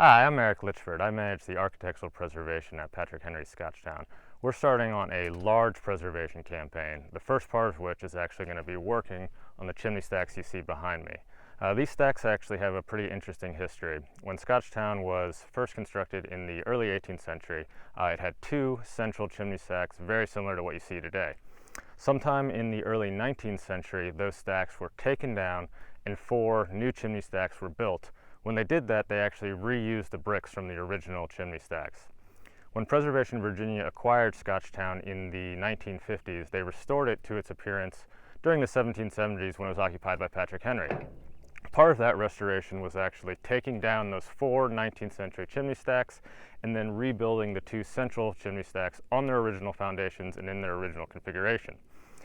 Hi, I'm Eric Litchford. I manage the architectural preservation at Patrick Henry Scotchtown. We're starting on a large preservation campaign, the first part of which is actually going to be working on the chimney stacks you see behind me. These stacks actually have a pretty interesting history. When Scotchtown was first constructed in the early 18th century, it had two central chimney stacks very similar to what you see today. Sometime in the early 19th century, those stacks were taken down and four new chimney stacks were built. When they did that, they actually reused the bricks from the original chimney stacks. When Preservation Virginia acquired Scotchtown in the 1950s, they restored it to its appearance during the 1770s when it was occupied by Patrick Henry. Part of that restoration was actually taking down those four 19th century chimney stacks and then rebuilding the two central chimney stacks on their original foundations and in their original configuration.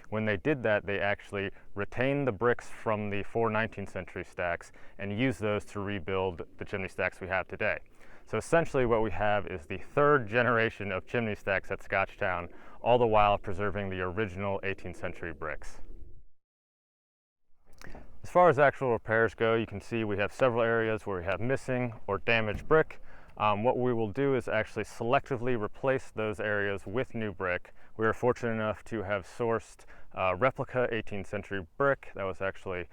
When they did that, they actually retained the bricks from the four 19th century stacks and used those to rebuild the chimney stacks we have today. So essentially what we have is the third generation of chimney stacks at Scotchtown, all the while preserving the original 18th century bricks. As far as actual repairs go, you can see we have several areas where we have missing or damaged brick. What we will do is actually selectively replace those areas with new brick. We were fortunate enough to have sourced replica 18th century brick that was actually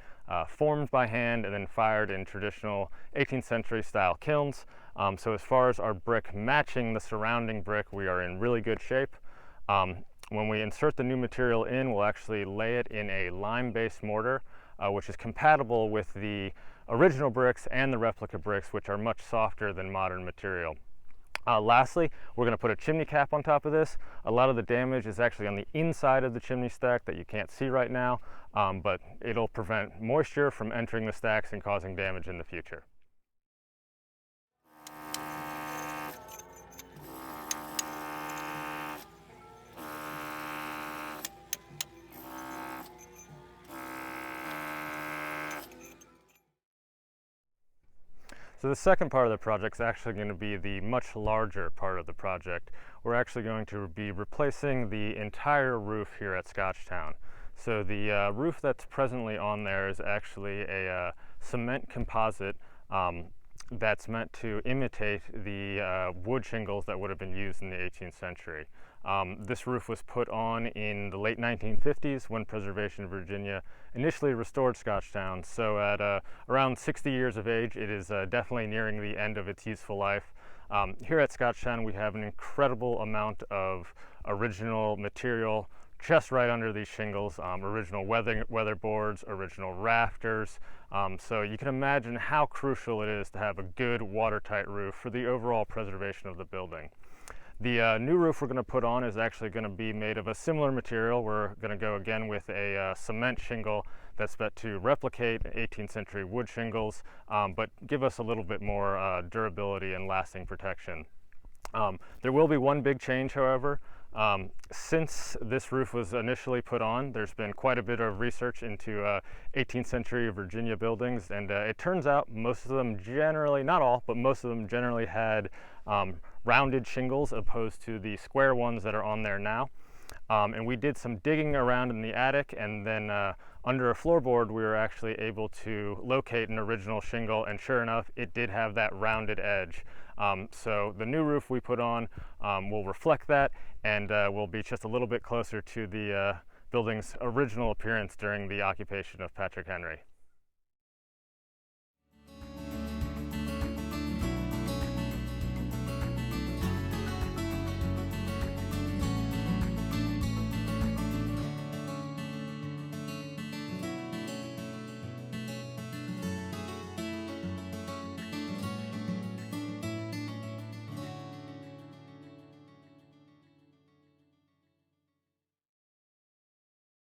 formed by hand and then fired in traditional 18th century style kilns. So as far as our brick matching the surrounding brick, we are in really good shape. When we insert the new material in, we'll actually lay it in a lime-based mortar, which is compatible with the original bricks and the replica bricks, which are much softer than modern material. Lastly, we're going to put a chimney cap on top of this. A lot of the damage is actually on the inside of the chimney stack that you can't see right now, but it'll prevent moisture from entering the stacks and causing damage in the future. So the second part of the project is actually going to be the much larger part of the project. We're actually going to be replacing the entire roof here at Scotchtown. So the roof that's presently on there is actually a cement composite that's meant to imitate the wood shingles that would have been used in the 18th century. This roof was put on in the late 1950s when Preservation Virginia initially restored Scotchtown. So at around 60 years of age, it is definitely nearing the end of its useful life. Here at Scotchtown, we have an incredible amount of original material just right under these shingles, original weatherboards, original rafters. So you can imagine how crucial it is to have a good watertight roof for the overall preservation of the building. The new roof we're going to put on is actually going to be made of a similar material. We're going to go again with a cement shingle that's meant to replicate 18th century wood shingles, but give us a little bit more durability and lasting protection. There will be one big change, however. Since this roof was initially put on, there's been quite a bit of research into 18th century Virginia buildings, and it turns out most of them generally, not all, but most of them generally had rounded shingles opposed to the square ones that are on there now. And we did some digging around in the attic, and then under a floorboard we were actually able to locate an original shingle, and sure enough it did have that rounded edge. So the new roof we put on will reflect that, and will be just a little bit closer to the building's original appearance during the occupation of Patrick Henry.